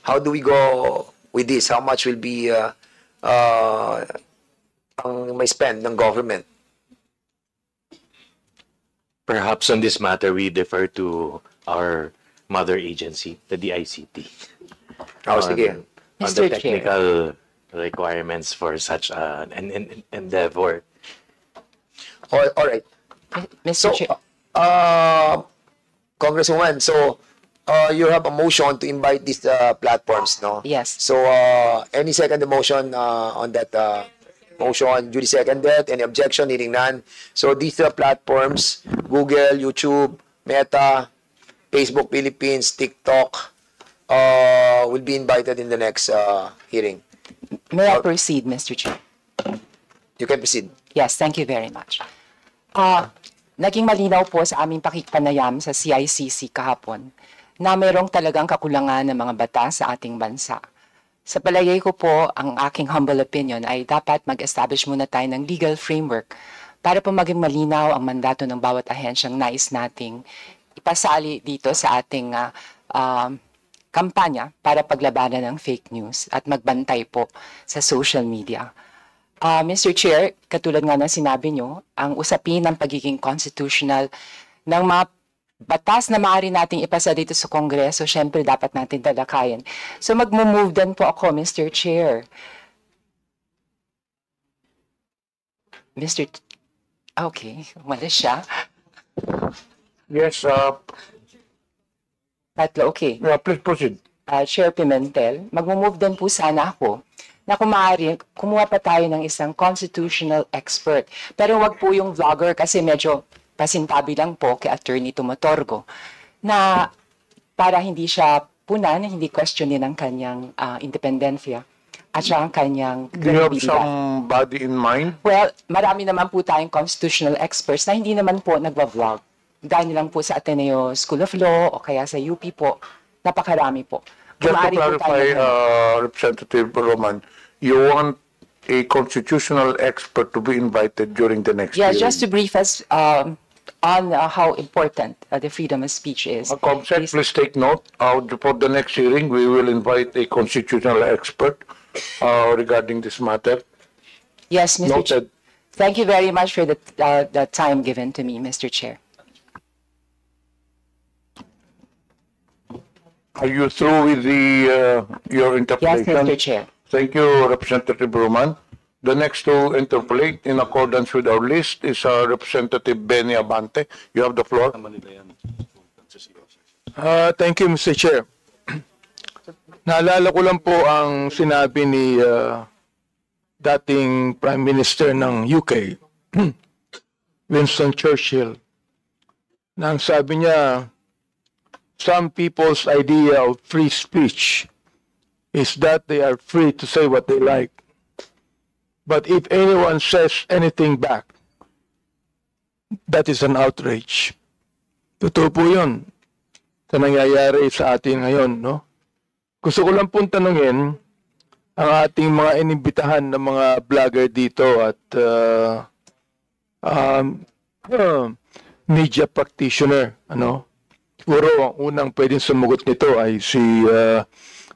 how do we go with this? How much will be ang may spend ng government? Perhaps on this matter, we defer to our mother agency, the DICT. Sige. On the technical requirements for such an endeavor. All right. Mr. Chair. Congresswoman, so you have a motion to invite these platforms, no? Yes. So any second motion on that motion? Duly seconded. Any objection? Hearing none. So these platforms, Google, YouTube, Meta, Facebook Philippines, TikTok, will be invited in the next hearing. May I proceed, Mr. Chair? You can proceed. Yes, thank you very much. Naging malinaw po sa aming pakikpanayam sa CICC kahapon na mayroong talagang kakulangan ng mga batas sa ating bansa. Sa palagay ko po, ang aking humble opinion ay dapat mag-establish muna tayo ng legal framework para po maging malinaw ang mandato ng bawat ahensyang nais nating ipasali dito sa ating kampanya para paglabanan ng fake news at magbantay po sa social media. Mr. Chair, katulad nga ng sinabi nyo, ang usapin ng pagiging constitutional ng mga batas na maaari nating ipasa dito sa Kongreso, syempre dapat natin talakayin. So mag-move din po ako, Mr. Chair. Okay, wala siya. Yes, Tatlo, okay. please proceed. Chair Pimentel, mag-move din po sana ako na kung maaari, kumuha pa tayo ng isang constitutional expert. Pero wag po yung vlogger kasi medyo pasintabi lang po kay Attorney Tumatorgo na para hindi siya punan, hindi questionin ang kanyang independensya at saka ang kanyang Do you have credibility. somebody in mind? Well, marami naman po tayong constitutional experts na hindi naman po nagwa-vlog. Dahil lang po sa Ateneo School of Law o kaya sa UP po, napakarami po. Just to Maaari po clarify, tayo Representative Roman, you want a constitutional expert to be invited during the next Yeah, hearing. just to brief us on how important the freedom of speech is. Comsec, please take note. For the next hearing, we will invite a constitutional expert regarding this matter. Yes, Mr. Chair. Noted. Thank you very much for the time given to me, Mr. Chair. Are you through with your Yes, interpretation? Mr. Chair. Thank you, Representative Roman. The next to interpolate in accordance with our list is Representative Benny Abante. You have the floor. Thank you, Mr. Chair. Naalala ko lang po ang sinabi ni dating Prime Minister ng UK, Winston Churchill, na ang sabi niya, some people's idea of free speech is that they are free to say what they like. But if anyone says anything back, that is an outrage. Totoo po yun sa nangyayari sa atin ngayon, no? Gusto ko lang pong tanungin ang ating mga inimbitahan ng mga vlogger dito at media practitioner, ano? Siguro ang unang pwedeng sumagot nito ay si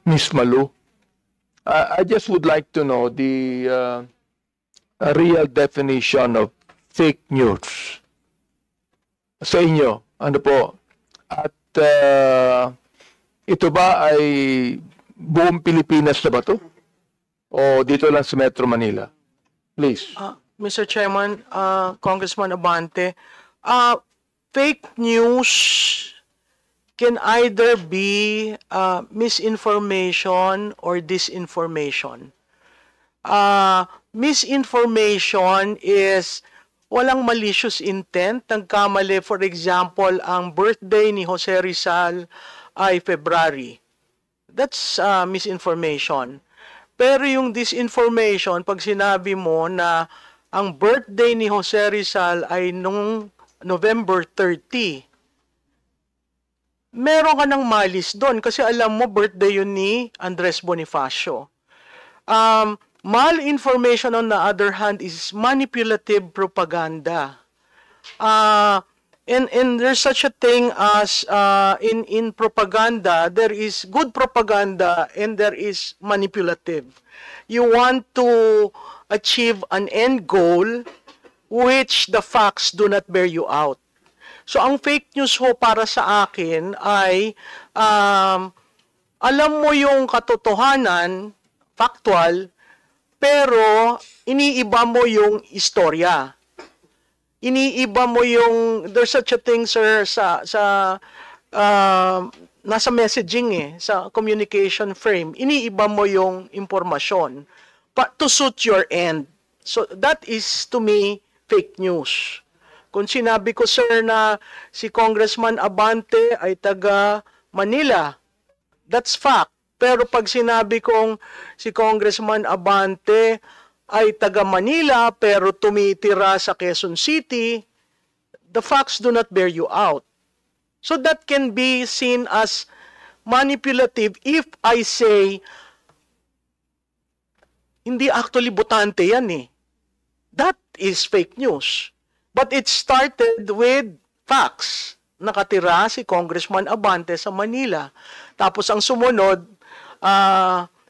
Miss Malu. I just would like to know the real definition of fake news. Sa inyo, ano po? At ito ba ay buong Pilipinas na ba to? O dito lang sa Metro Manila? Please. Mr. Chairman, Congressman Abante, fake news can either be misinformation or disinformation. Misinformation is walang malicious intent. Nagkamali, for example, ang birthday ni Jose Rizal ay February. That's misinformation. Pero yung disinformation, pag sinabi mo na ang birthday ni Jose Rizal ay nung November 30, meron ka ng malis doon kasi alam mo birthday yun ni Andres Bonifacio. Malinformation on the other hand is manipulative propaganda. And there's such a thing as in propaganda, there is good propaganda and there is manipulative. You want to achieve an end goal which the facts do not bear you out. So ang fake news ho para sa akin ay alam mo yung katotohanan, factual, pero iniiba mo yung istorya. Iniiba mo yung, there's such a thing, sir, nasa messaging sa communication frame. Iniiba mo yung impormasyon to suit your end. So that is, to me, fake news. Kung sinabi ko, sir, na si Congressman Abante ay taga Manila, that's fact. Pero pag sinabi kong si Congressman Abante ay taga Manila pero tumitira sa Quezon City, the facts do not bear you out. So that can be seen as manipulative if I say, hindi actually botante yan eh. That is fake news. But it started with facts. Nakatira si Congressman Abante sa Manila. Tapos ang sumunod,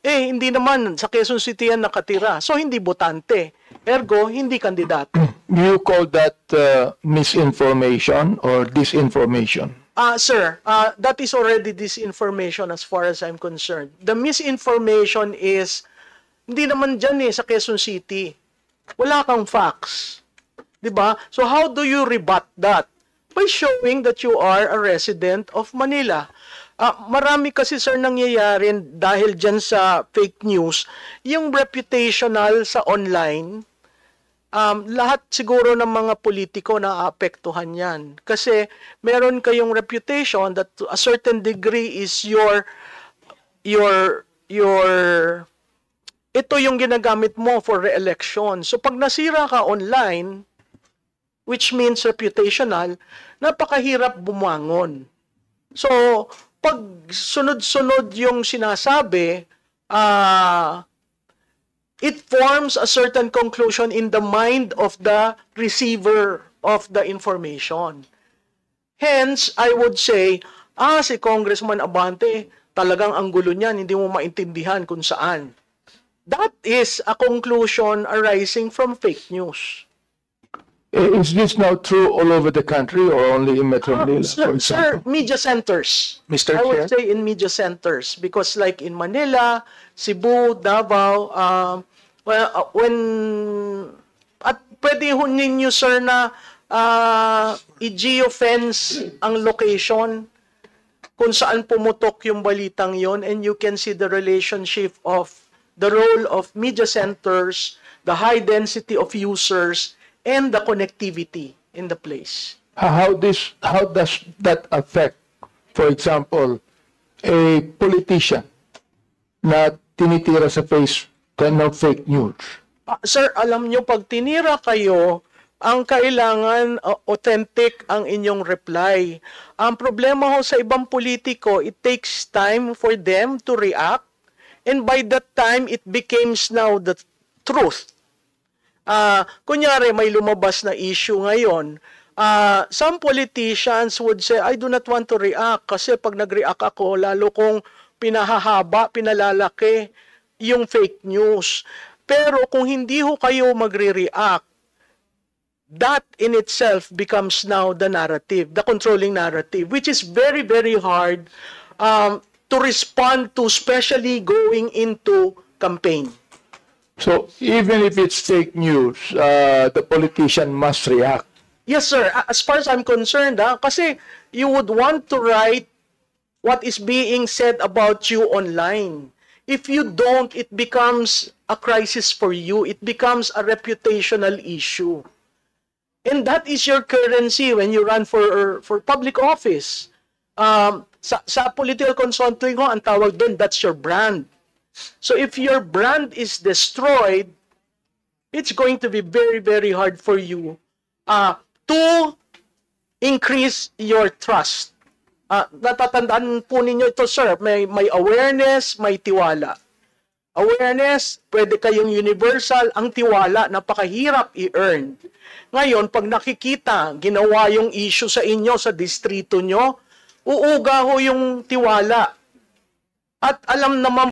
hindi naman sa Quezon City yan nakatira. So hindi botante. Ergo, hindi kandidato. Do you call that misinformation or disinformation? Sir, that is already disinformation as far as I'm concerned. The misinformation is, hindi naman dyan sa Quezon City. Wala kang facts. Diba? So how do you rebut that? By showing that you are a resident of Manila. Marami kasi, sir, nangyayari dahil dyan sa fake news, yung reputational sa online, lahat siguro ng mga politiko naaapektuhan yan. Kasi meron kayong reputation that to a certain degree is ito yung ginagamit mo for re-election. So pag nasira ka online, which means reputational, napakahirap bumangon. So, pag sunod-sunod yung sinasabi, it forms a certain conclusion in the mind of the receiver of the information. Hence, I would say, si Congressman Abante, talagang ang gulo niyan, hindi mo maintindihan kung saan. That is a conclusion arising from fake news. Is this now true all over the country or only in Metro Manila, for Sir, example? media centers. Mr. I would Chair? say in media centers because like in Manila, Cebu, Davao, at pwede ho ninyo, sir, na i-geofence ang location kung saan pumutok yung balitang yon, and you can see the relationship of the role of media centers, the high density of users, and the connectivity in the place. How does that affect, for example, a politician na tinitira sa face ng fake news? Sir, alam nyo, pag tinira kayo, ang kailangan authentic ang inyong reply. Ang problema ho sa ibang politiko, it takes time for them to react, and by that time, it becomes now the truth. Kunyari, may lumabas na issue ngayon. Some politicians would say, I do not want to react kasi pag nag-react ako, lalo kong pinahahaba, pinalalaki yung fake news. Pero kung hindi ho kayo magre-react, that in itself becomes now the narrative, the controlling narrative, which is very, very hard to respond to, especially going into campaign. So even if it's fake news, the politician must react. Yes, sir. As far as I'm concerned, kasi you would want to write what is being said about you online. If you don't, it becomes a crisis for you. It becomes a reputational issue. And that is your currency when you run for public office. Sa political consulting ko, ang tawag doon, that's your brand. So if your brand is destroyed, it's going to be very, very hard for you to increase your trust. Natatandaan po ninyo ito, sir, may awareness, may tiwala. awareness, pwede kayong universal, ang tiwala, napakahirap i-earn. Ngayon, pag nakikita, ginawa yung issue sa inyo, sa distrito nyo, uuga ho yung tiwala. At alam naman